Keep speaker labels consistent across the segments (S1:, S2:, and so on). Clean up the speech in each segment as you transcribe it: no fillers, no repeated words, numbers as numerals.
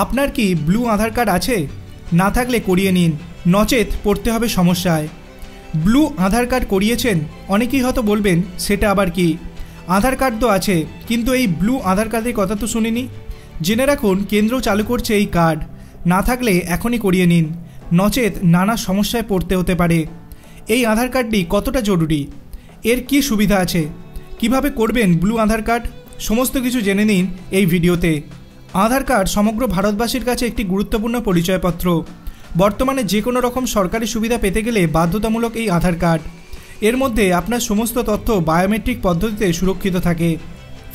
S1: আপনার কি ব্লু আধার কার্ড আছে? না থাকলে করিয়ে নিন, নচেত পড়তে হবে সমস্যায়। ব্লু আধার কার্ড করিয়েছেন? অনেকেই হয়তো বলবেন সেটা আবার কি? আধার কার্ড তো আছে, কিন্তু এই ব্লু আধার কার্ডের কথা তো শুনিনি। জেনে রাখুন, কেন্দ্র চালু করছে এই কার্ড। না থাকলে এখনই করিয়ে নিন, নচেত নানা সমস্যায় পড়তে হতে পারে। এই আধার কার্ডটি কতটা জরুরি, এর কি সুবিধা আছে, কিভাবে করবেন ব্লু আধার কার্ড, সমস্ত কিছু জেনে নিন এই ভিডিওতে। আধার কার্ড সমগ্র ভারতবাসীর কাছে একটি গুরুত্বপূর্ণ পরিচয়পত্র। বর্তমানে যে কোনো রকম সরকারি সুবিধা পেতে গেলে বাধ্যতামূলক এই আধার কার্ড। এর মধ্যে আপনার সমস্ত তথ্য বায়োমেট্রিক পদ্ধতিতে সুরক্ষিত থাকে,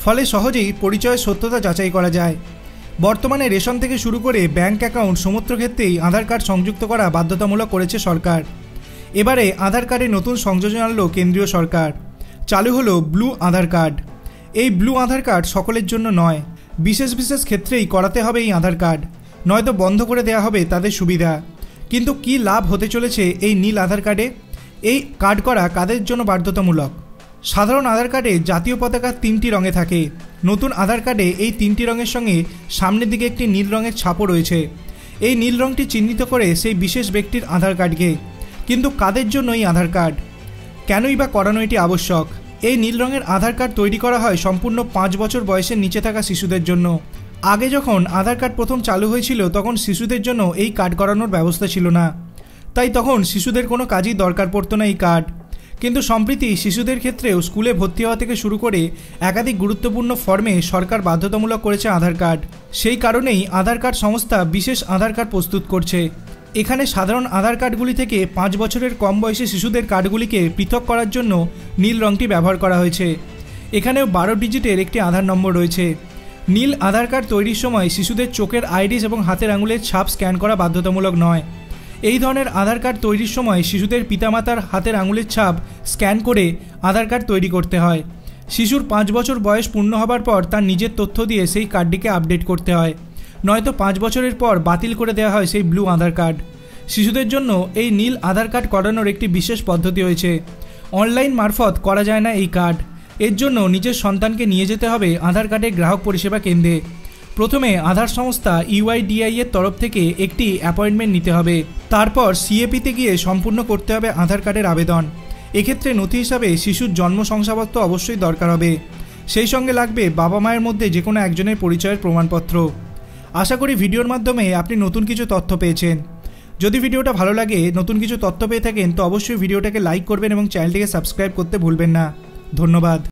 S1: ফলে সহজেই পরিচয়ের সত্যতা যাচাই করা যায়। বর্তমানে রেশন থেকে শুরু করে ব্যাংক অ্যাকাউন্ট সমস্ত ক্ষেত্রেই আধার কার্ড সংযুক্ত করা বাধ্যতামূলক করেছে সরকার। এবারে আধার কার্ডে নতুন সংযোজন আনলো কেন্দ্রীয় সরকার। চালু হলো ব্লু আধার কার্ড। এই ব্লু আধার কার্ড সকলের জন্য নয়, বিশেষ বিশেষ ক্ষেত্রেই করাতে হবে এই আধার কার্ড, নয়তো বন্ধ করে দেওয়া হবে তাদের সুবিধা। কিন্তু কি লাভ হতে চলেছে এই নীল আধার কার্ডে? এই কার্ড করা কাদের জন্য বাধ্যতামূলক? সাধারণ আধার কার্ডে জাতীয় পতাকা 3টি রঙে থাকে। নতুন আধার কার্ডে এই 3টি রঙের সঙ্গে সামনের দিকে একটি নীল রঙের ছাপও রয়েছে। এই নীল রঙটি চিহ্নিত করে সেই বিশেষ ব্যক্তির আধার কার্ডকে। কিন্তু কাদের জন্য এই আধার কার্ড? কেনই বা করানো এটি আবশ্যক? এই নীল রঙের আধার কার্ড তৈরি করা হয় সম্পূর্ণ 5 বছর বয়সের নিচে থাকা শিশুদের জন্য। আগে যখন আধার কার্ড প্রথম চালু হয়েছিল তখন শিশুদের জন্য এই কার্ড করানোর ব্যবস্থা ছিল না, তাই তখন শিশুদের কোনো কাজই দরকার পড়তো না এই কার্ড। কিন্তু সম্প্রতি শিশুদের ক্ষেত্রেও স্কুলে ভর্তি হওয়া থেকে শুরু করে একাধিক গুরুত্বপূর্ণ ফর্মে সরকার বাধ্যতামূলক করেছে আধার কার্ড। সেই কারণেই আধার কার্ড সংস্থা বিশেষ আধার কার্ড প্রস্তুত করছে। এখানে সাধারণ আধার কার্ডগুলি থেকে 5 বছরের কম বয়সী শিশুদের কার্ডগুলিকে পৃথক করার জন্য নীল রঙটি ব্যবহার করা হয়েছে। এখানেও 12 ডিজিটের একটি আধার নম্বর রয়েছে। নীল আধার কার্ড তৈরির সময় শিশুদের চোখের আইরিস এবং হাতের আঙুলের ছাপ স্ক্যান করা বাধ্যতামূলক নয়। এই ধরনের আধার কার্ড তৈরির সময় শিশুদের পিতামাতার হাতের আঙুলের ছাপ স্ক্যান করে আধার কার্ড তৈরি করতে হয়। শিশুর 5 বছর বয়স পূর্ণ হবার পর তার নিজের তথ্য দিয়ে সেই কার্ডটিকে আপডেট করতে হয়, নয়তো 5 বছরের পর বাতিল করে দেওয়া হয় সেই ব্লু আধার কার্ড। শিশুদের জন্য এই নীল আধার কার্ড করানোর একটি বিশেষ পদ্ধতি হয়েছে। অনলাইন মারফত করা যায় না এই কার্ড। এর জন্য নিজের সন্তানকে নিয়ে যেতে হবে আধার কার্ডের গ্রাহক পরিষেবা কেন্দ্রে। প্রথমে আধার সংস্থা UIDAI এর তরফ থেকে একটি অ্যাপয়েন্টমেন্ট নিতে হবে। তারপর CAP-তে গিয়ে সম্পূর্ণ করতে হবে আধার কার্ডের আবেদন। এক্ষেত্রে নথি হিসাবে শিশুর জন্ম শংসাপত্র অবশ্যই দরকার হবে। সেই সঙ্গে লাগবে বাবা মায়ের মধ্যে যে কোনো একজনের পরিচয়ের প্রমাণপত্র। আশা করি ভিডিওর মাধ্যমে আপনি নতুন কিছু তথ্য পেয়েছেন। যদি ভিডিওটা ভালো লাগে, নতুন কিছু তথ্য পেয়ে থাকেন, তো অবশ্যই ভিডিওটাকে লাইক করবেন এবং চ্যানেলটিকে সাবস্ক্রাইব করতে ভুলবেন না। ধন্যবাদ।